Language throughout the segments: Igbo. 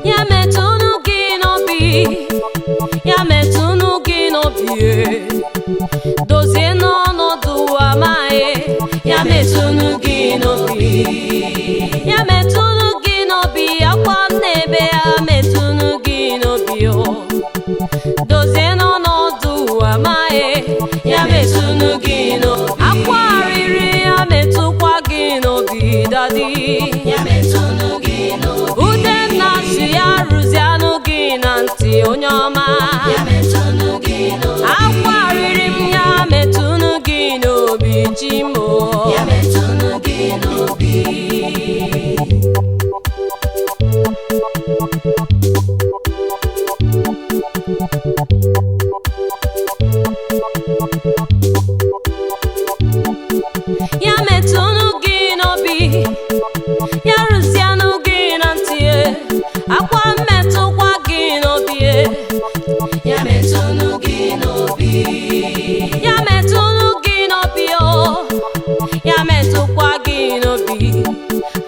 Ya metunu gị n'obi, ya metunu gị n'obi, dozie n'ọnọdụ amaghị, ya metunu gị n'obi, ya metunu gị n'obi, akwa n'ebe ya metunu gị n'obi, dozie n'ọnọdụ amaghị, ya metunu gị n'obi, akwa arịrị ya metụkwa gị n'obi, dadi, ya metunu gị n'obi, ude na-asụ ya rụzianụ gị na ntị onye ọma, ya metunu gị n'obi, akwa arịrị m ya metunu gị n'obi, chimo, ya metunu gị n'obi. Ya metunu gị n'obi, ya rụzianụ gị na ntị, akwa metụkwa gị n'obi, ya metunu gị n'obi, ya metunu gị n'obi, ya metụkwa gị n'obi,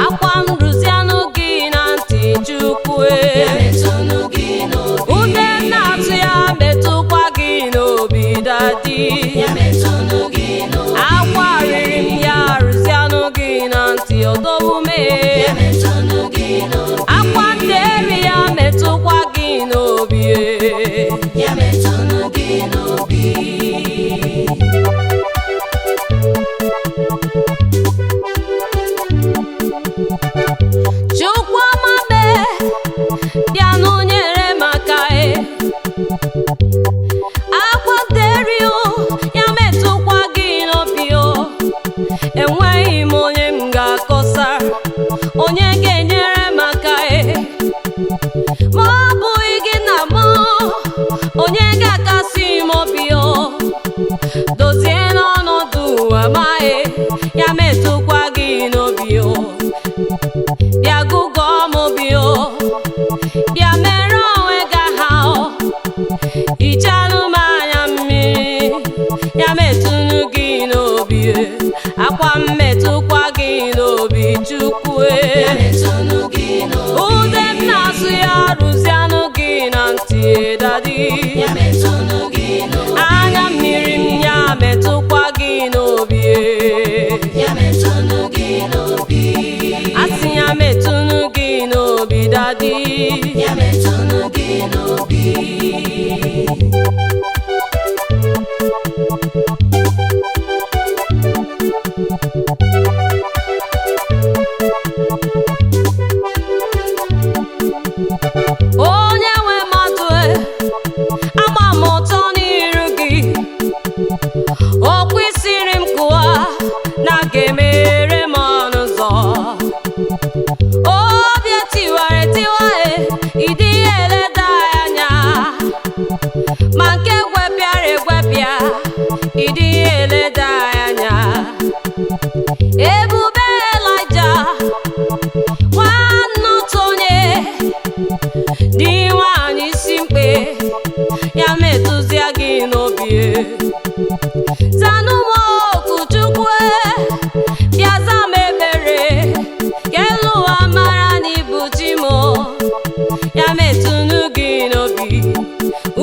akwa rụzianụ gị na ntị, Chukwu, ya metunu gị n'obi, ude na-atụ ya metụkwa gị n'obi, dadi, ya metunu gị n'obi, akwa riri m ya rụzianụ gị na ntị, ọdọwume, ya metunu gị n'obi, akwa nderi ya metụkwa gị n'obi, ya metunu gị n'obi. Chukwu amabe, bịanụ Nyerem Aka, akwa nderi ya metụkwa gị n'obi, enweghị m onye m ga-akọsa, onye ga-enyere m aka, ma ọ bụghị gị na mụ, onye ga-akasị m obi, dozie n'ọnọdụ amaghị, ya metụkwa gị n'obi, bịa gụgọ m obi, bịa mere onwe gị aha, hichanụ m anya mmiri, ya metụnụ gị n'obi, akwa mmetụkwa gị n'obi, Chukwu, ya metụnụ gị n'obi, ude m na-asụ ya rụzianụ gị na ntị, dadi, ya metụnụ gị n'obi, anya mmiri m ya metụkwa gị n'obi, ya metụnụ gị n'obi, asị ya metụnụ gị n'obi, dadi, ya metụnụ gị n'obi. Onye nwe mmadụ, agba m ọtọ n'iru gị, o kwesịrị m kụwa na ga-emere m ọnụ ụzọ, obi tiwara etiwa, ịdịghị eleda anya, ma nke gwepịara egwepịa, ịdịghị eleda anya, ebube Elija, nwanne otu onye, dị nwanyị isi mkpe, ya metụzia gị n'obi, zanụ m oku, Chukwu, bịa Zam Ekpere, ka elu ụwa mara na ịbụ chi m, ya metụnụ gị n'obi,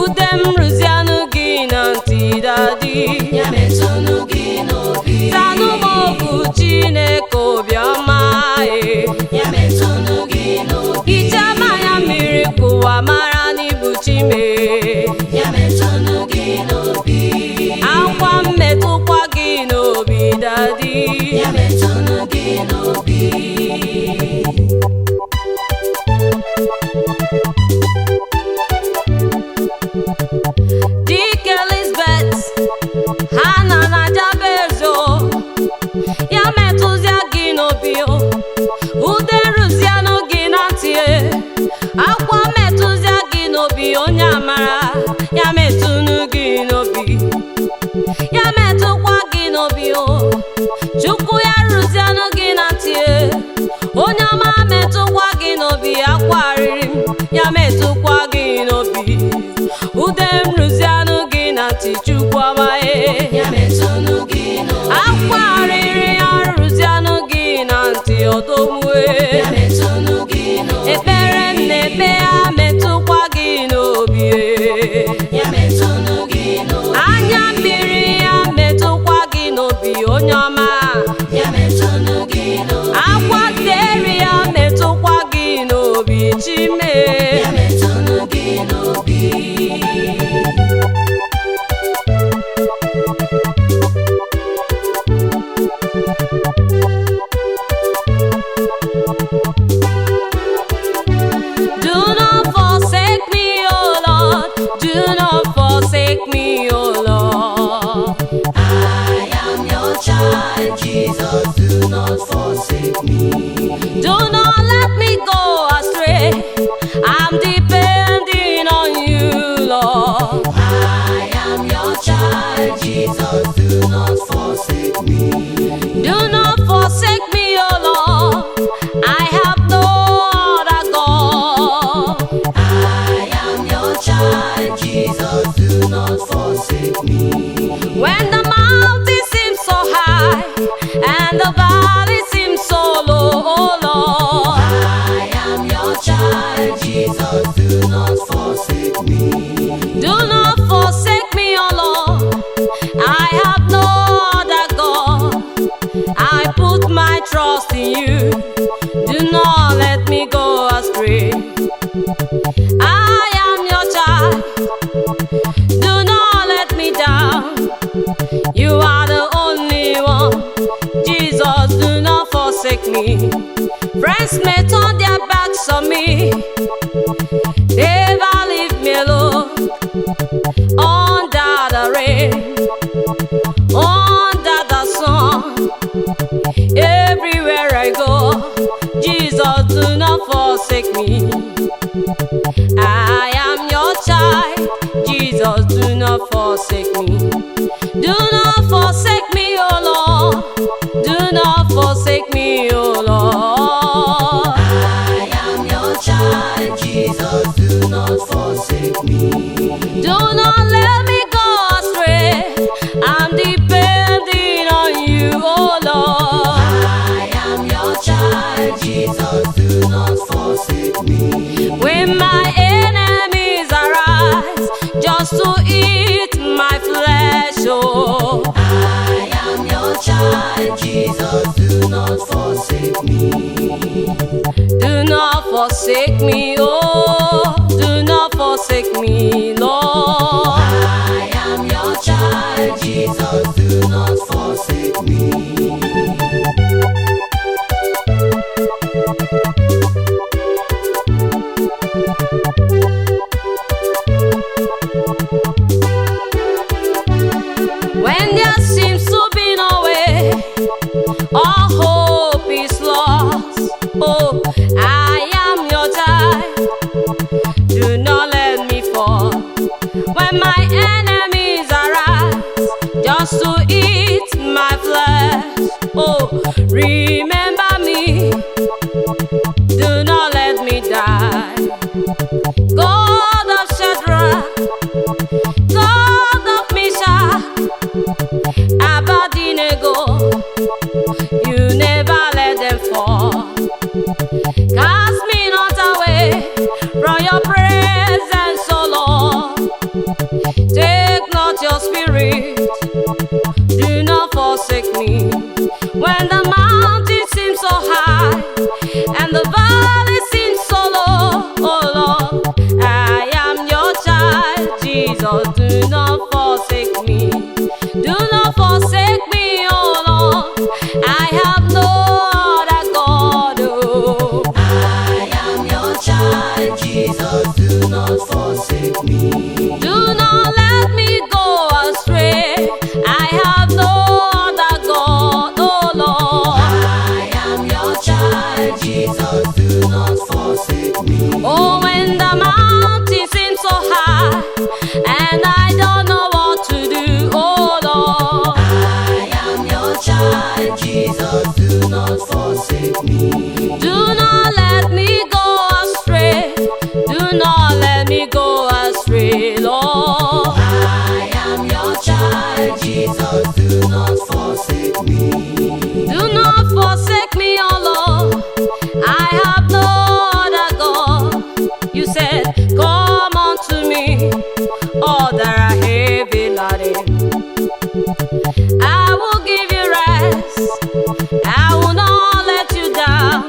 ude m rụzianụ gị na ntị, dadi, ya metụnụ gị n'obi, zanụ m oku, Chineke obiọma, ya metụnụ gị n'obi, Hicham Anya mmiri ka ụwa mara na ịbụ chi m, ya metụnụ gị n'obi, akwa mmetụkwa gị n'obi, dadi, ya metụnụ gị n'obi. Dike Elizabeth, Hana na Jabezo, ya metụzia gị n'obi, ude rụzianụ gị na ntị, akwa metụzia gị n'obi, onye amara, ya metụnụ gị n'obi, ya metụkwa gị n'obi, Chukwu, ya rụzianụ gị na ntị, forsake me. Do not let me go astray. I'm depending on you, Lord. I am your child, Jesus, do not forsake me. Do not forsake me, oh Lord. I have no other God. I am your child, Jesus, do not forsake me. When the mountain seems so high and the valley seems so low, oh Lord. I am your child, Jesus, do not forsake me. Do not forsake me, oh Lord. I have no other God. I put my trust in you. Do not let me go astray. I am your child. Do not let me down. You are the only one. Jesus, do not forsake me. Friends may turn their backs on me. Never leave me alone. Under the rain, under the sun, everywhere I go, Jesus, do not forsake me. I am your child, Jesus, do not forsake me. Do not forsake me, oh Lord. Do not forsake me, oh Lord. I am your child, Jesus, do not forsake me. Do not let me go astray. I'm depending on you, oh Lord. I am your child, Jesus, do not forsake me. When my enemies arise just to eat my flesh, oh. I am your child, Jesus, do not forsake me. Do not forsake me, oh. Do not forsake me, Lord. I am your child, Jesus, do not forsake me. When there seems to be no way, all hope is lost. Oh, I am your child. Do not let me fall. When my enemies arise just to eat my flesh, oh, remember me. Do not let me die. God of Shadrach, God of Meshach, Abednego, you never let them fall. Cast me not away from your presence, O Lord. Take not your spirit, do not forsake me. When the mountain seems so high and the valley seems so low, oh Lord, I am your child, Jesus, do not forsake me. Do not forsake me, oh Lord, I have no other God, oh. I am your child, Jesus, do not forsake me. Do not let me go astray, I have no other God, oh Lord. I am your child, Jesus, do not forsake me. Oh, when the mountain seems so high and I don't know what to do, oh Lord. I am your child, Jesus, do not forsake me. Do not let me go astray. Do not let me go astray, Lord. I am your child, Jesus, do not forsake me. Do not forsake me, oh Lord. I have no other God. You said, come unto me, all that are heavy laden. I will give you rest. I will not let you down.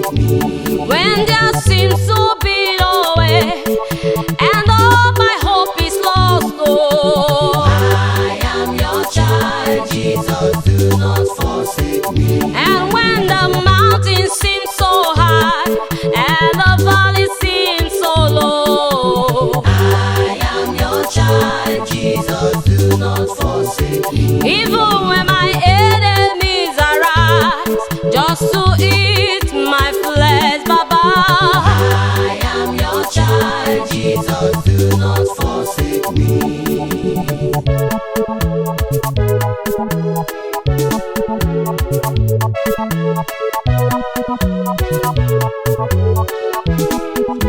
forsake me. When there seems to be no way, and all my hope is lost, oh, I am your child, Jesus, do not forsake me. and when the mountain seems so high, and the valley seems so low, I am your child, Jesus, do not forsake me. even when my enemies arise, just to eat my flesh, Baba, I am your child, Jesus, do not forsake me.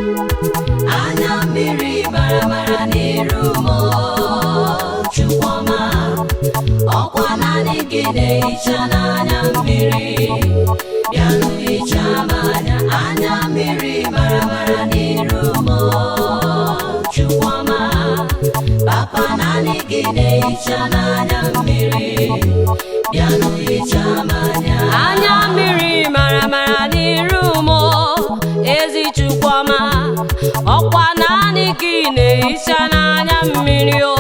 Anya mmiri mara mara n'iru m, Chukwuma, ọkwa naanị gị na-ehicha n'anya mmiri. Bịanụ hichaa m anya. Anya mmiri mara mara n'iru m, Chukwuma, Papa, naanị gị na-ehicha n'anya mmiri. Bịanụ hichaa m anya. anya mmiri mara mara n'iru m, ezi Chukwuma, ọkwa naanị gị na-ehicha n'anya mmiri, o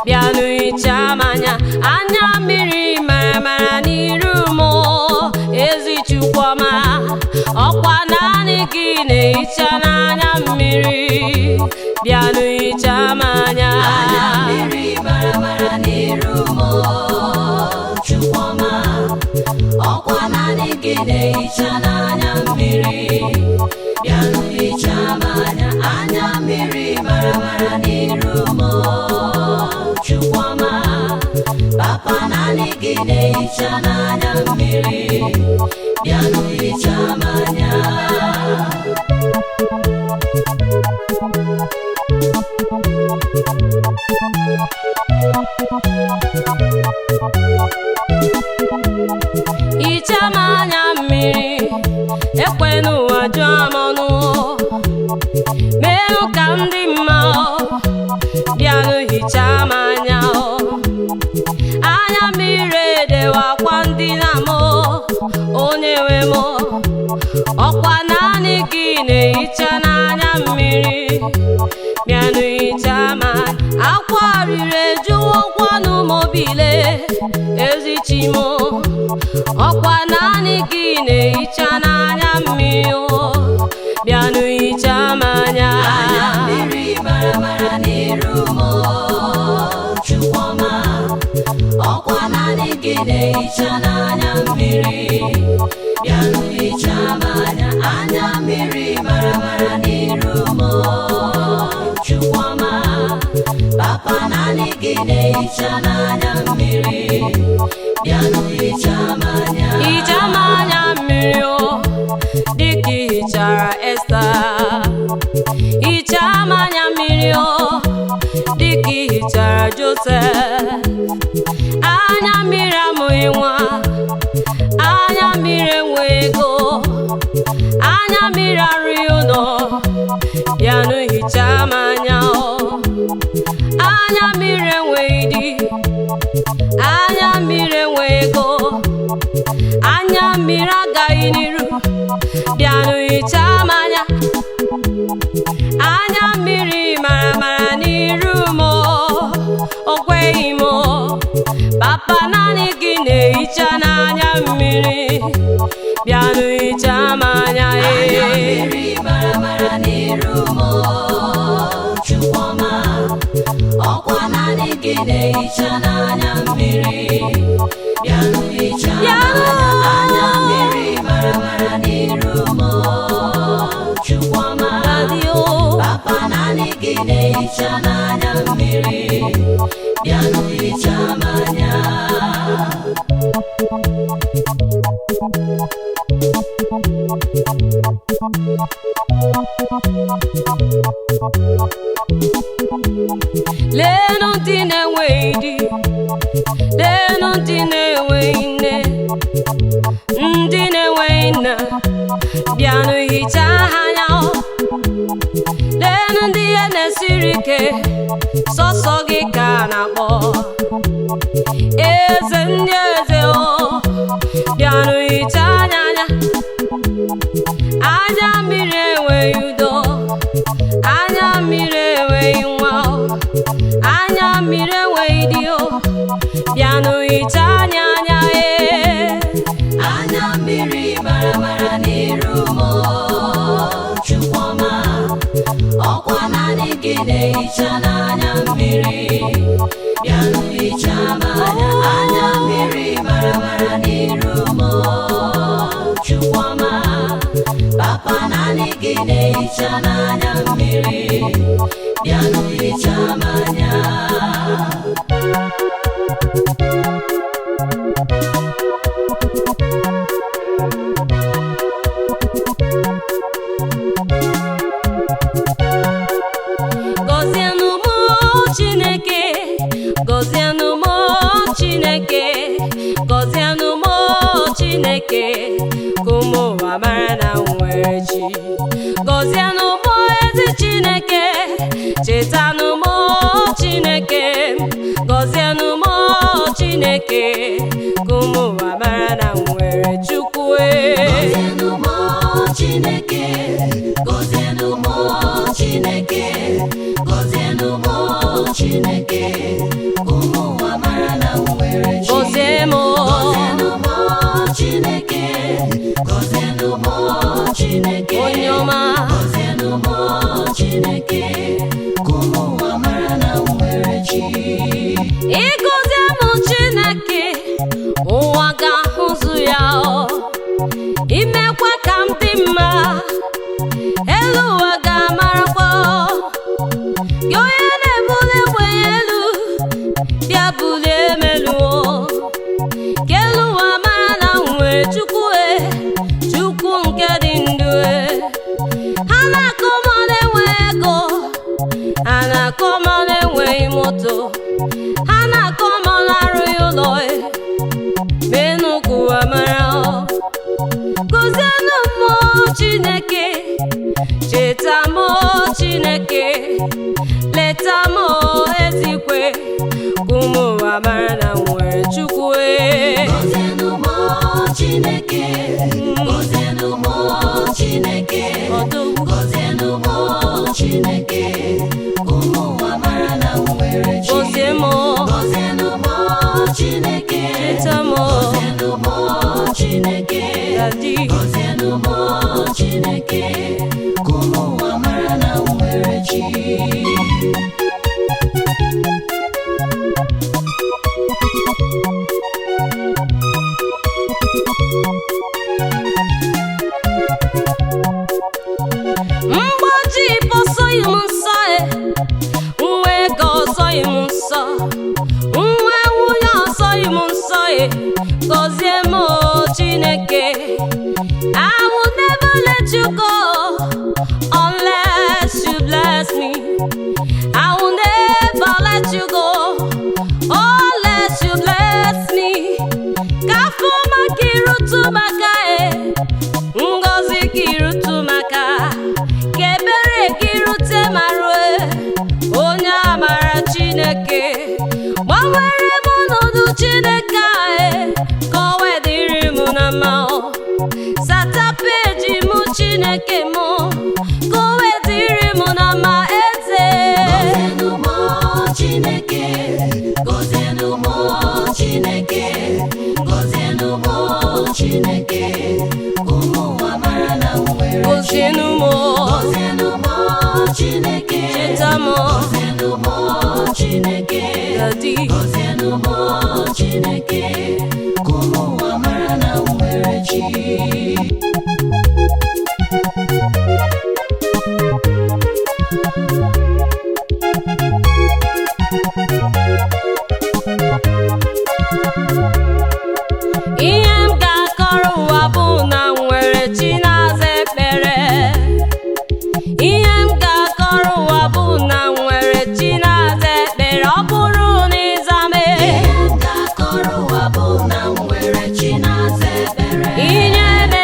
bịanụ hichaa m anya. Anya mmiri mara mara n'iru m, ezi Chukwuma, ọkwa naanị gị na-ehicha n'anya mmiri, bịanụ hichaa m anya. Anya mmiri mara mara n'iru m, Chukwuma, ọkwa naanị gị na-ehicha n'anya mmiri. Bịanụ hichaa m anya. Anya mmiri mara mara n'iru m, Chukwuma, Papa, naanị gị na-ehicha n'anya mmiri. Bịanụ hichaa m anya. hichaa m anya mmiri, ekwenụ ụwa jụọ m ọnụ, meenụ ka m dị mma, bịanụ hichaa m anya. Anya mmiri edewakwa ndịna m, onye nwe m, ọkwa naanị gị na-ehicha n'anya mmiri, bịanụ hichaa m anya. Akwa riri ejuwokwanụ m obile, ezi chi m, ọkwa naanị gị na-ehicha n'anya mmiri, o bịanụ hichaa m anya. Anya mmiri mara mara n'iru m, Chukwuma, ọkwa naanị gị na-ehicha n'anya mmiri. Bịanụ hichaa m anya. Anya mmiri mara mara n'iru m, Chukwuma, Papa, naanị gị na-ehicha n'anya mmiri. Bịanụ hichaa m anya. hichaa m anya mmiri, o dịka ị hichara Esta. Hichaa m anya mmiri, o dịka ị hichara Josef. Anya mmiri amụghị nwa, anya mmiri enweghị ego, anya mmiri arụghị ụlọ, bịanụ hichaa m anya. Anya mmiri enweghị di, anya mmiri enweghị ego, anya mmiri agaghị n'iru, bịanụ hichaa m anya. Anya mmiri mara mara n'iru m, o kweghị m, Papa, naanị gị na-ehicha n'anya mmiri, bịanụ hichaa m anya. Anya mmiri mara mara n'iru m, Chukwuma, ọkwa naanị gị na-ehicha n'anya mmiri. Bịanụ hichaa m anya. Anya mmiri mara mara n'iru m, Chukwuma, Papa, naanị gị na-ehicha n'anya mmiri. Bịanụ hichaa m anya. Leenụ ndị na-enweghị di, leenụ ndị na-enweghị nne, ndị na-enweghị nna, bịanụ hichaa ha anya. Leenụ ndị ihe na-esiri ike, sọsọ gị ka a na-akpọ eze ndị eze, o bịanụ hichaa anya anya. hicha n'anya mmiri bịanụ hicha m anya mmiri mara mara n'iru m Chukwuma papa naanị gị na-ehicha n'anya mmiri bịanụ hicha m anya Chineke kumu amara na nwere chi Gozienụ mụ ezi Chineke chetanụ mụ Chineke Gozienụ mụ Chineke kumu amara na nwere Chukwu Gozienụ mụ Chineke Gozienụ mụ Chineke Gozienụ mụ Chineke kumu amara na nwere chi Gozienụ Chineke Gozienụ mụ Chineke onye ọma Gozienụ mụ Chineke kumu amara na nwere chi ịgọzie mụ Chineke ụwa ga-ahụzụ ya imekwa ka m dị mma elu ụwa ga-amarakwa gị onye na-ebuli ogbenye elu bịa bulie m elu Chukwu Chukwu nke dị ndụ ha na-akọ m na-enweghị ego ha na-akọ m na-enweghị moto ha na-akọ m na-arụghị ụlọ menukwu amara Gozienụ mụ Chineke cheta mụ Chineke leta mụ ezikwe kumu amara na nwere Chukwu Chineke Gozienụ mụ Chineke Gozienụ mụ Chineke kumu amara na nwere chi Gozienụ mụ Chineke Gozienụ mụ Chineke Gozienụ mụ Chineke kumu amara na nwere chi mgboji bọsọghị m nsọ nwa ego ọzọghị m nsọ nwa nwunye ọzọghị m nsọ Gozie m Chineke I will never let you go unless you bless me I will never let you go unless you bless me ka afọ maka irutu maka ngozi ka irutu maka ka ebere gị rute ma rue onye amara Chineke gbanwere m ọnọdụ Chineke ka o wee dịrị m na mma sata peji m Chineke m ka o wee dịrị m na mma eze Gozienụ mụ Chineke Gozienụ mụ Chineke Gozienụ mụ Chineke kumu amara na nwere chi Gozienụ mụ Chineke cheta m Gozienụ mụ Chineke Gozienụ mụ Chineke kumu amara na nwere chi ihe m ga-akọrọ ụwa bụ na nwere chi na-aza ekpere ihe m ga-akọrọ ụwa bụ na nwere chi na-aza ekpere ọ bụrụ na ịzame ihe m ga-akọrọ ụwa bụ na nwere chi na-aza ekpere inye ebe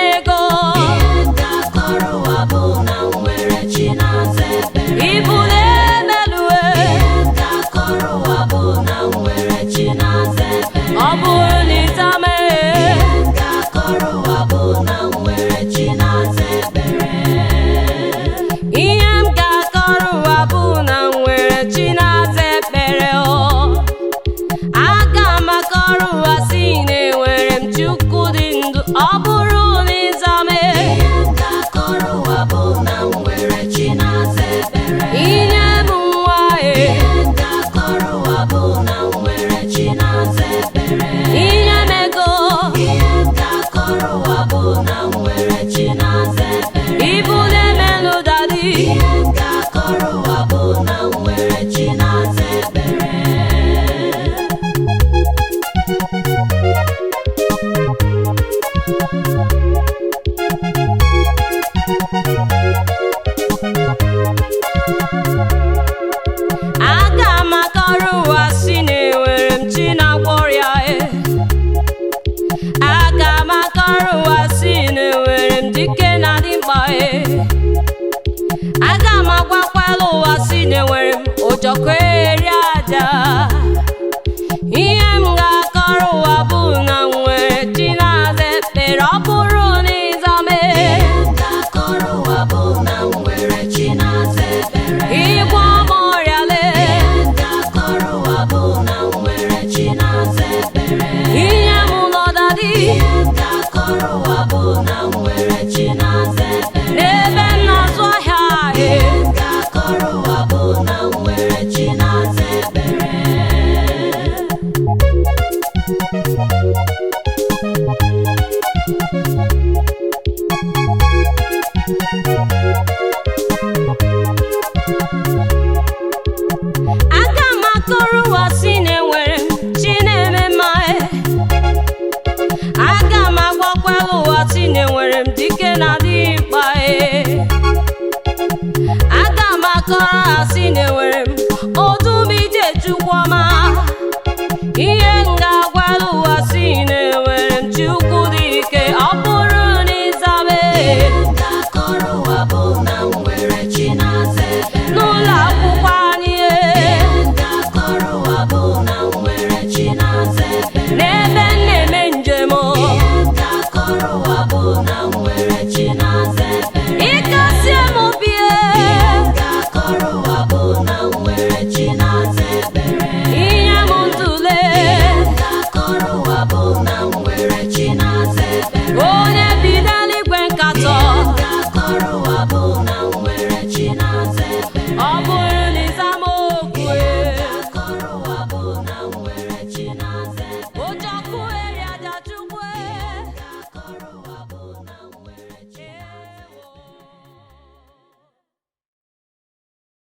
ụwa aga m agwakwala ụwa si na enwere m ojoko eri aja. Ihe m ga-akọrọ ụwa bụ na m nwere chi na-aza ekpere. Ọ bụrụ na ịzame ịgwọ m ọrịa lee, inye m n'ọdadị n'ebe m na-azụ ahịa